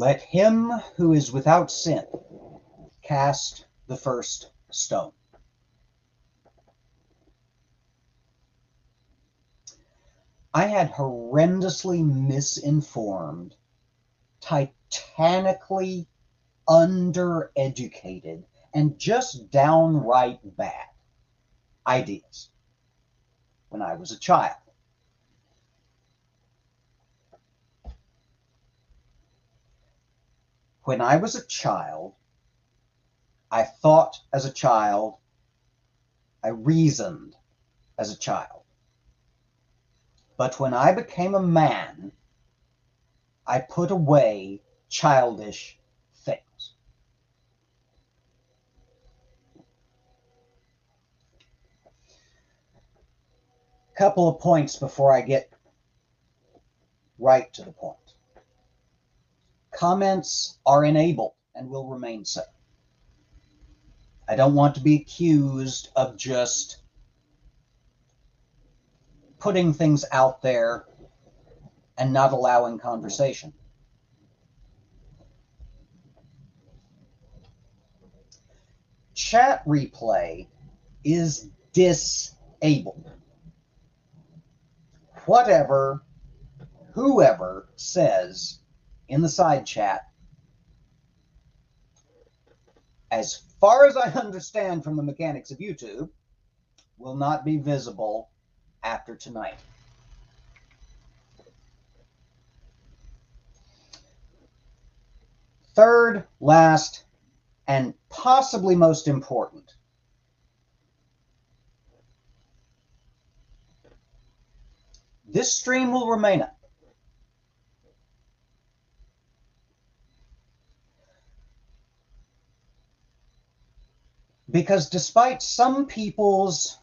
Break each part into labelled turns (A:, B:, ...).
A: Let him who is without sin cast the first stone. I had horrendously misinformed, titanically undereducated, and just downright bad ideas when I was a child. When I was a child, I thought as a child, I reasoned as a child. But when I became a man, I put away childish things. Couple of points before I get right to the point. Comments are enabled and will remain so. I don't want to be accused of just putting things out there and not allowing conversation. Chat replay is disabled. Whatever, whoever says in the side chat, as far as I understand from the mechanics of YouTube, will not be visible after tonight. Third, last, and possibly most important, this stream will remain up. Because despite some people's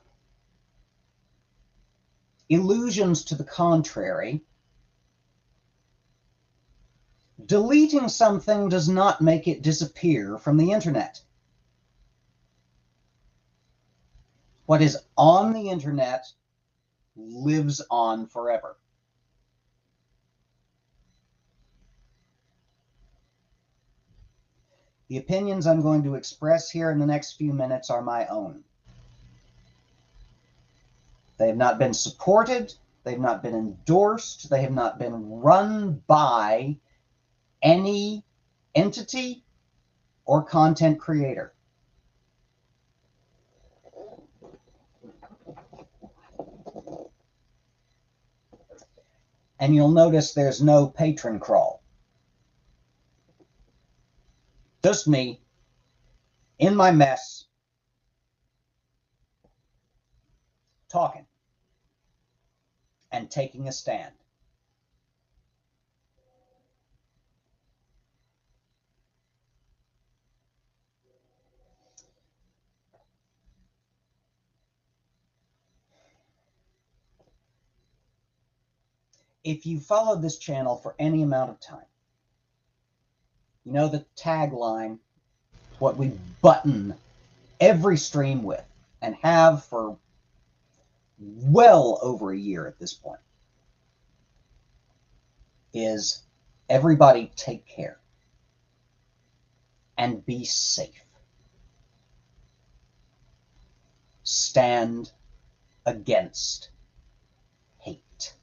A: illusions to the contrary, deleting something does not make it disappear from the internet. What is on the internet lives on forever. The opinions I'm going to express here in the next few minutes are my own. They have not been supported, they have not been endorsed, they have not been run by any entity or content creator. And you'll notice there's no patron crawl. Just me, in my mess, talking and taking a stand. If you followed this channel for any amount of time, you know the tagline, what we button every stream with, and have for well over a year at this point, is everybody take care and be safe. Stand against hate.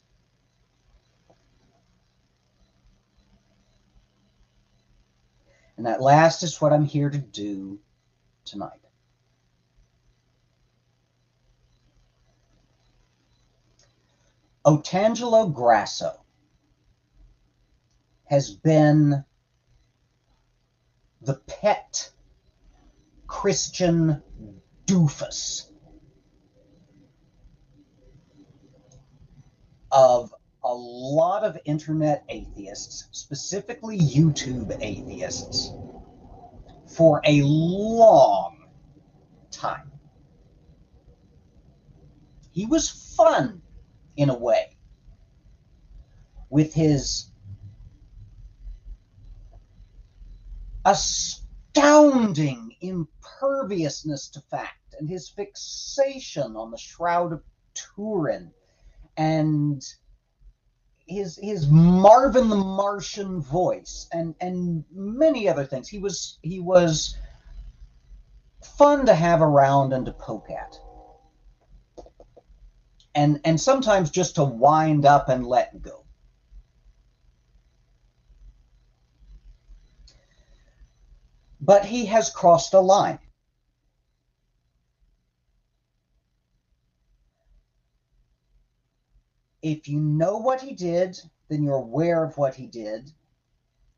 A: And that last is what I'm here to do tonight. Otangelo Grasso has been the pet Christian doofus of a lot of internet atheists, specifically YouTube atheists, for a long time. He was fun in a way with his astounding imperviousness to fact and his fixation on the Shroud of Turin and his Marvin the Martian voice, and many other things. He was fun to have around and to poke at, and sometimes just to wind up and let go. But he has crossed a line. If you know what he did, then you're aware of what he did,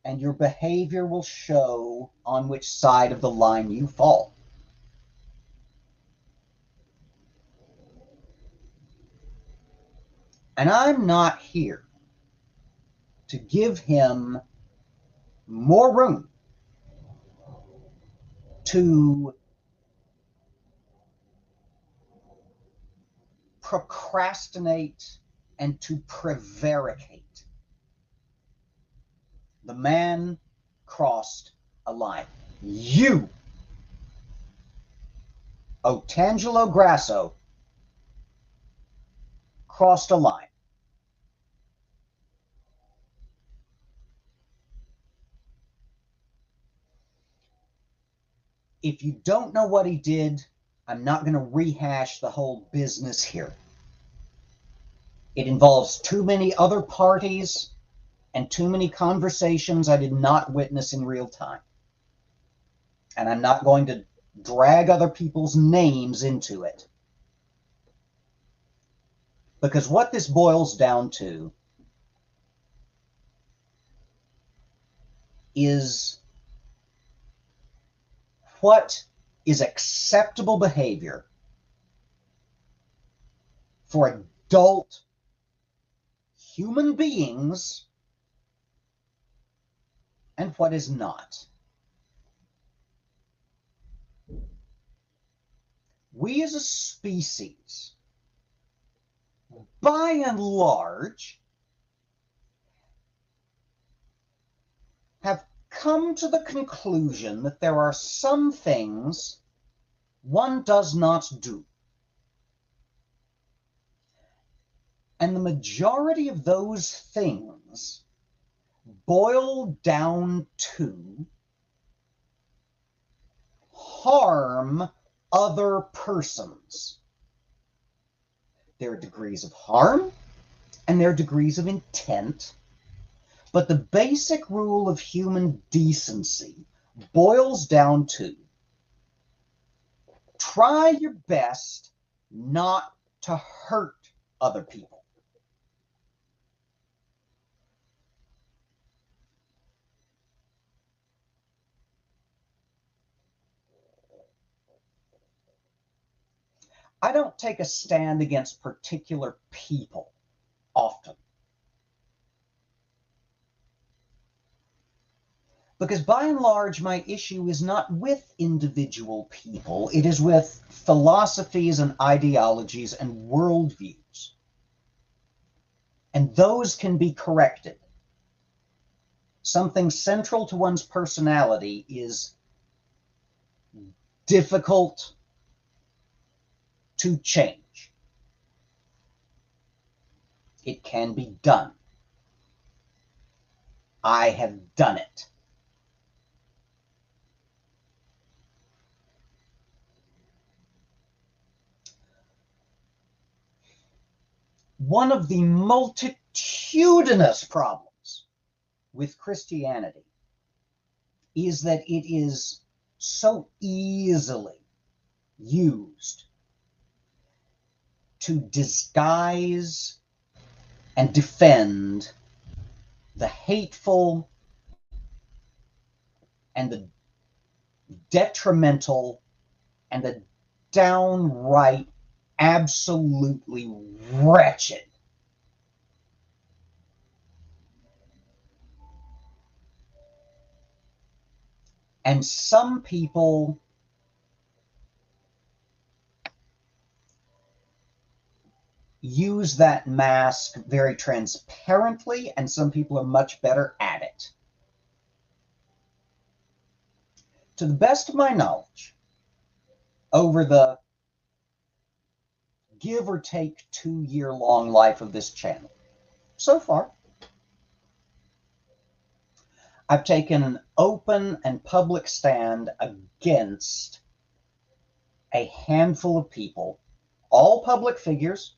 A: and your behavior will show on which side of the line you fall. And I'm not here to give him more room to procrastinate and to prevaricate. The man crossed a line. You, Otangelo Grasso, crossed a line. If you don't know what he did, I'm not going to rehash the whole business here. It involves too many other parties and too many conversations I did not witness in real time. And I'm not going to drag other people's names into it. Because what this boils down to is what is acceptable behavior for adult human beings and what is not. We as a species, by and large, have come to the conclusion that there are some things one does not do. And the majority of those things boil down to harm other persons. There are degrees of harm and there are degrees of intent, but the basic rule of human decency boils down to try your best not to hurt other people. I don't take a stand against particular people often. Because by and large, my issue is not with individual people, it is with philosophies and ideologies and worldviews. And those can be corrected. Something central to one's personality is difficult to change. It can be done. I have done it. One of the multitudinous problems with Christianity is that it is so easily used to disguise and defend the hateful and the detrimental and the downright absolutely wretched. And some people use that mask very transparently, and some people are much better at it. To the best of my knowledge, over the give or take 2-year-long life of this channel, so far, I've taken an open and public stand against a handful of people, all public figures,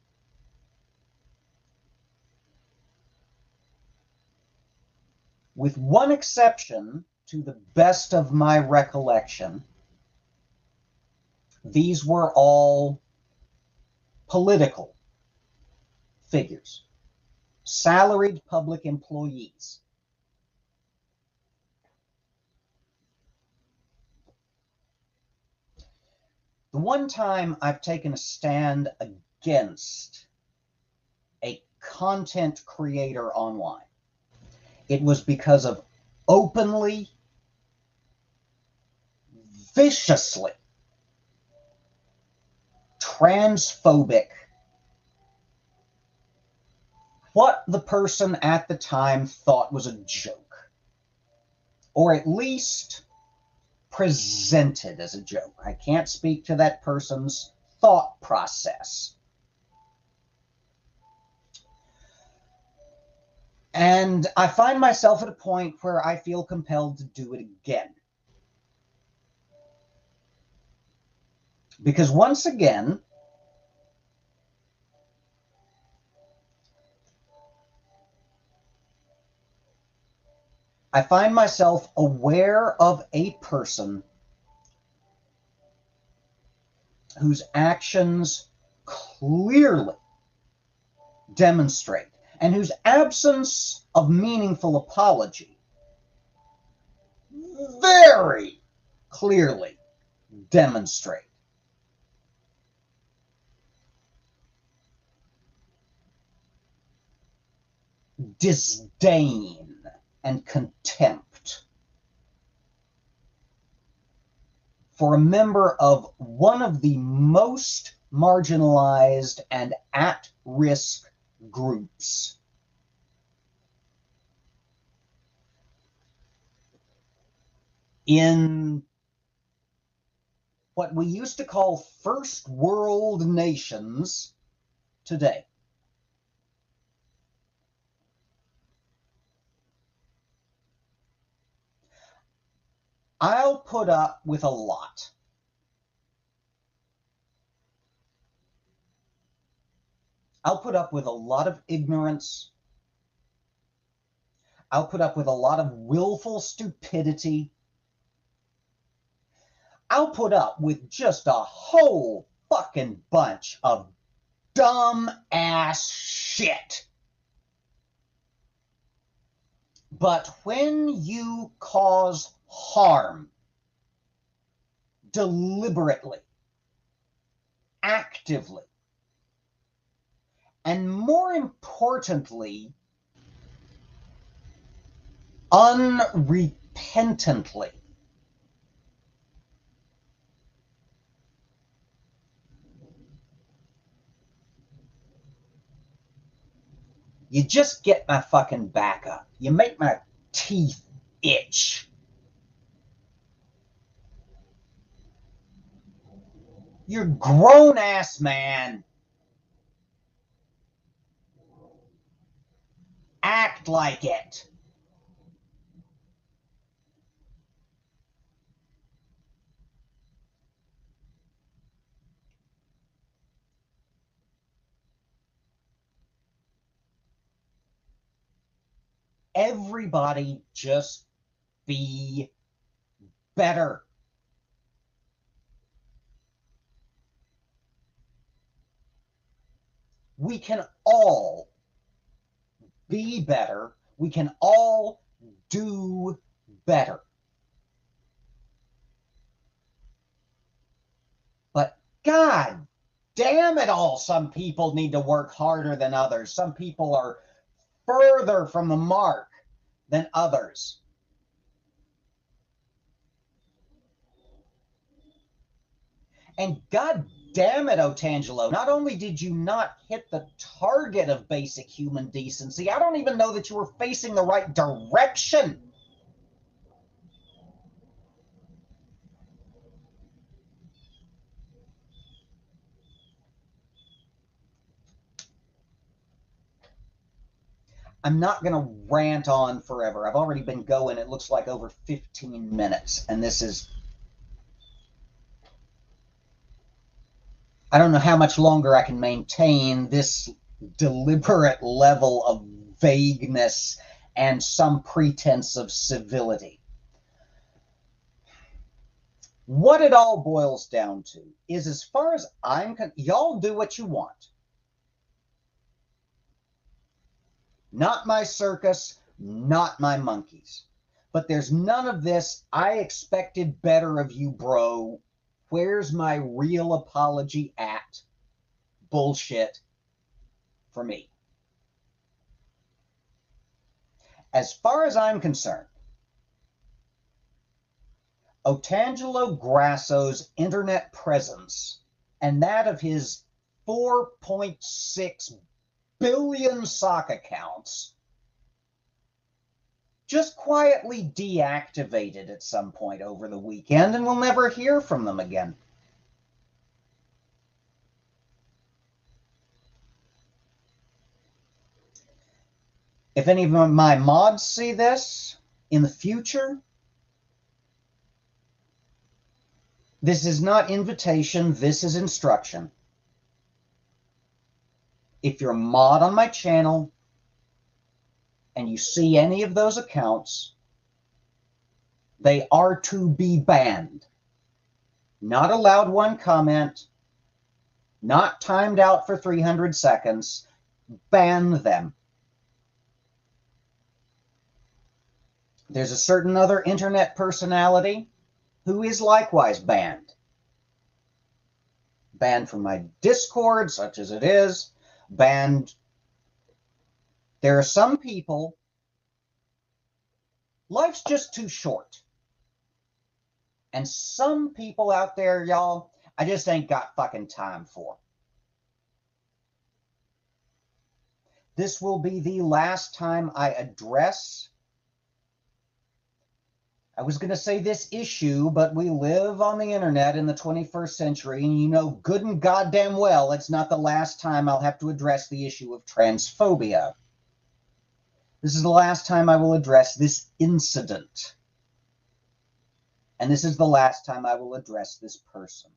A: with one exception, to the best of my recollection. These were all political figures, salaried public employees. The one time I've taken a stand against a content creator online, it was because of openly, viciously transphobic, what the person at the time thought was a joke, or at least presented as a joke. I can't speak to that person's thought process. And I find myself at a point where I feel compelled to do it again. Because once again, I find myself aware of a person whose actions clearly demonstrate, and whose absence of meaningful apology very clearly demonstrate disdain and contempt for a member of one of the most marginalized and at-risk groups in what we used to call first world nations today. I'll put up with a lot. I'll put up with a lot of ignorance. I'll put up with a lot of willful stupidity. I'll put up with just a whole fucking bunch of dumb ass shit. But when you cause harm deliberately, actively, and more importantly, unrepentantly, you just get my fucking back up. You make my teeth itch. You're grown ass man. Act like it. Everybody just be better. We can all be better. We can all do better. But God damn it all, some people need to work harder than others. Some people are further from the mark than others. And God damn it, Otangelo, not only did you not hit the target of basic human decency, I don't even know that you were facing the right direction. I'm not going to rant on forever. I've already been going, it looks like over 15 minutes, and this is... I don't know how much longer I can maintain this deliberate level of vagueness and some pretense of civility. What it all boils down to is, as far as I'm concerned, y'all do what you want. Not my circus, not my monkeys. But there's none of this, I expected better of you, bro. Where's my real apology at? Bullshit for me. As far as I'm concerned, Otangelo Grasso's internet presence and that of his 4.6 billion sock accounts just quietly deactivated at some point over the weekend, and we'll never hear from them again. If any of my mods see this in the future, this is not invitation, this is instruction. If you're a mod on my channel and you see any of those accounts, they are to be banned. Not allowed one comment, not timed out for 300 seconds. Ban them. There's a certain other internet personality who is likewise banned. Banned from my Discord, such as it is. Banned. There are some people, life's just too short. And some people out there, y'all, I just ain't got fucking time for. This will be the last time I address, I was going to say this issue, but we live on the internet in the 21st century, and you know good and goddamn well it's not the last time I'll have to address the issue of transphobia. This is the last time I will address this incident. And this is the last time I will address this person.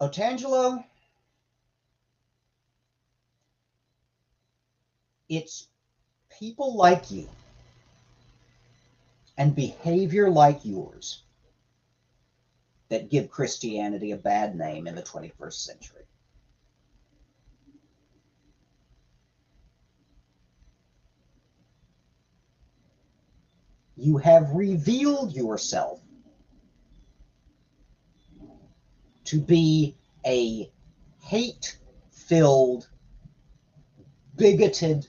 A: Otangelo, it's people like you and behavior like yours that give Christianity a bad name in the 21st century. You have revealed yourself to be a hate-filled, bigoted,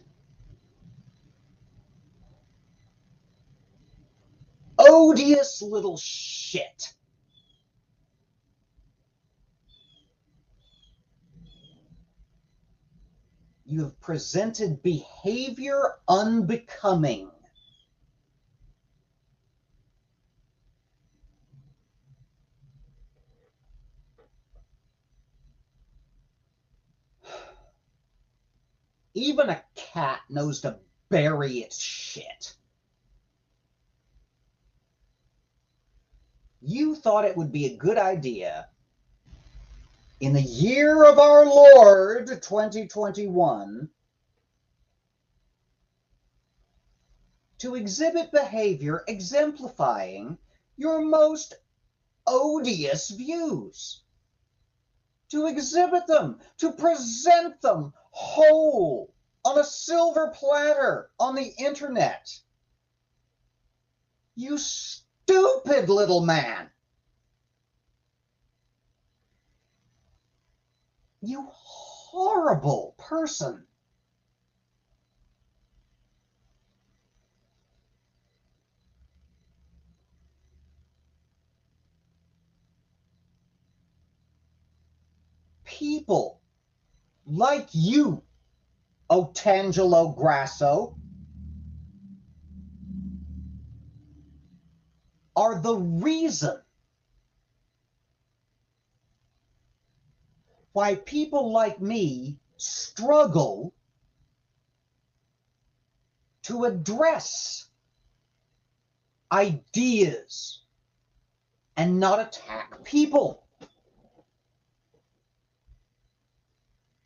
A: odious little shit. You have presented behavior unbecoming. Even a cat knows to bury its shit. You thought it would be a good idea in the year of our Lord, 2021, to exhibit behavior exemplifying your most odious views. To exhibit them, to present them whole on a silver platter on the internet. You stupid little man. You horrible person. People like you, Otangelo Grasso, are the reason why people like me struggle to address ideas and not attack people.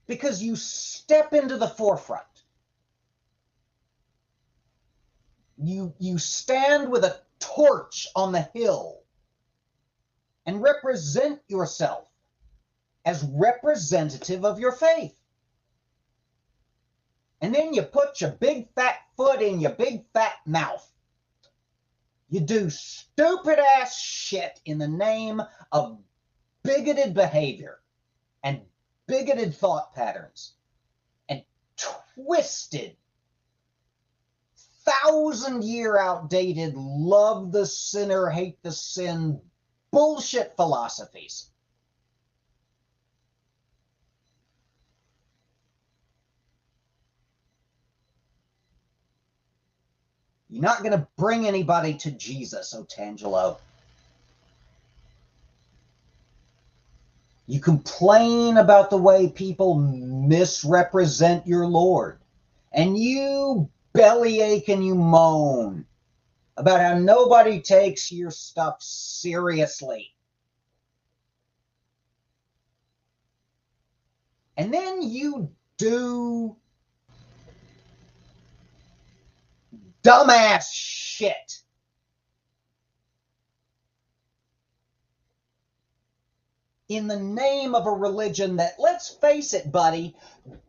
A: Because you step into the forefront. You stand with a torch on the hill and represent yourself as representative of your faith. And then you put your big fat foot in your big fat mouth. You do stupid ass shit in the name of bigoted behavior and bigoted thought patterns and twisted, 1,000-year outdated, love the sinner, hate the sin bullshit philosophies. You're not going to bring anybody to Jesus, Otangelo. You complain about the way people misrepresent your Lord. And you bellyache and you moan about how nobody takes your stuff seriously. And then you do dumbass shit. In the name of a religion that, let's face it, buddy,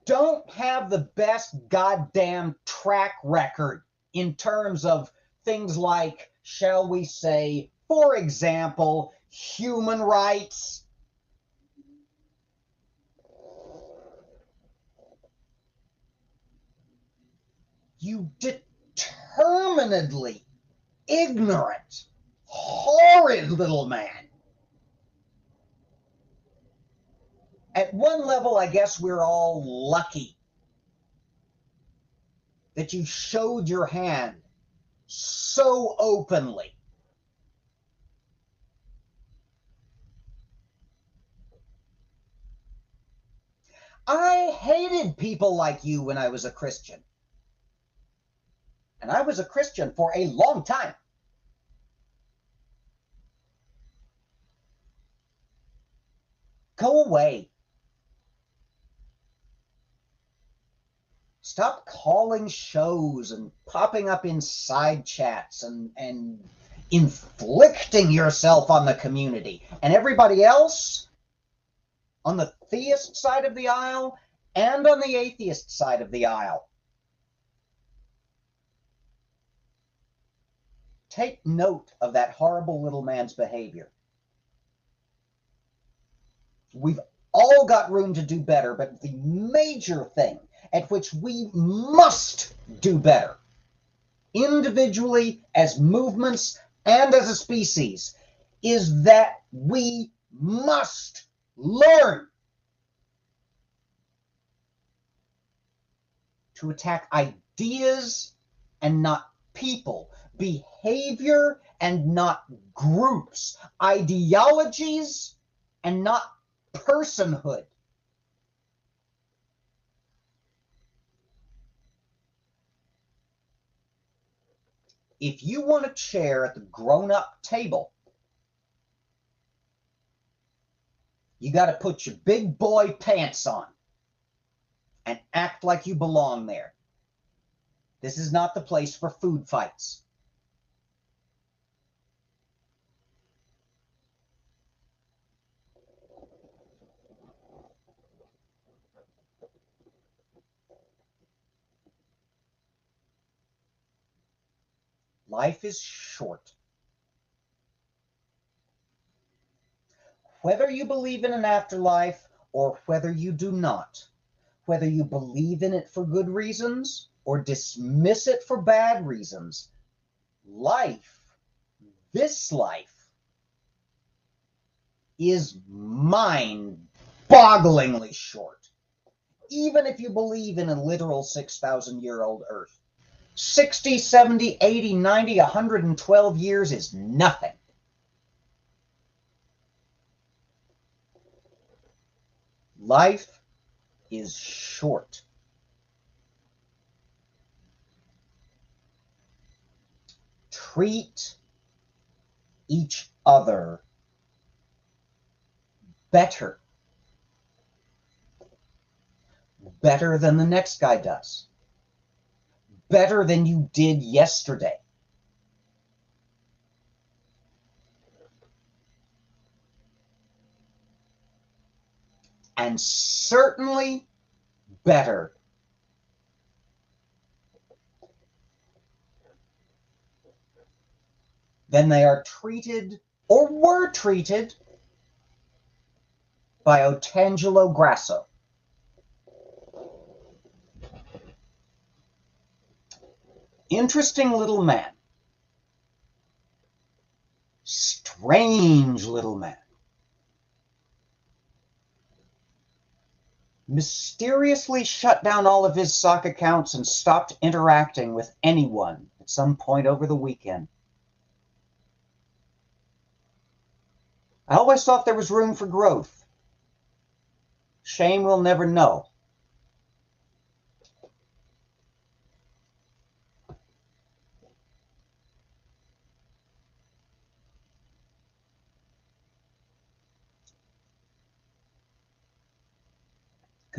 A: don't have the best goddamn track record in terms of things like, shall we say, for example, human rights. You determinedly ignorant, horrid little man. At one level, I guess we're all lucky that you showed your hand so openly. I hated people like you when I was a Christian. And I was a Christian for a long time. Go away. Stop calling shows and popping up in side chats and inflicting yourself on the community. And everybody else on the theist side of the aisle and on the atheist side of the aisle. Take note of that horrible little man's behavior. We've all got room to do better, but the major thing at which we must do better, individually, as movements, and as a species, is that we must learn to attack ideas and not people, behavior and not groups, ideologies and not personhood. If you want a chair at the grown-up table, you got to put your big boy pants on and act like you belong there. This is not the place for food fights. Life is short. Whether you believe in an afterlife or whether you do not, whether you believe in it for good reasons or dismiss it for bad reasons, life, this life, is mind-bogglingly short, even if you believe in a literal 6,000-year-old Earth. 60, 70, 80, 90, 112 years is nothing. Life is short. Treat each other better. Better than the next guy does. Better than you did yesterday. And certainly better than they are treated or were treated by Otangelo Grasso. Interesting little man. Strange little man. Mysteriously shut down all of his sock accounts and stopped interacting with anyone at some point over the weekend. I always thought there was room for growth. Shame we'll never know.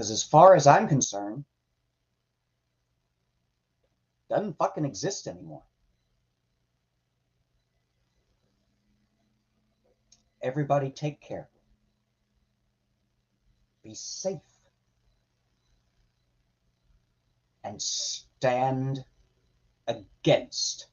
A: Because as far as I'm concerned, it doesn't fucking exist anymore. Everybody take care. Be safe. And stand against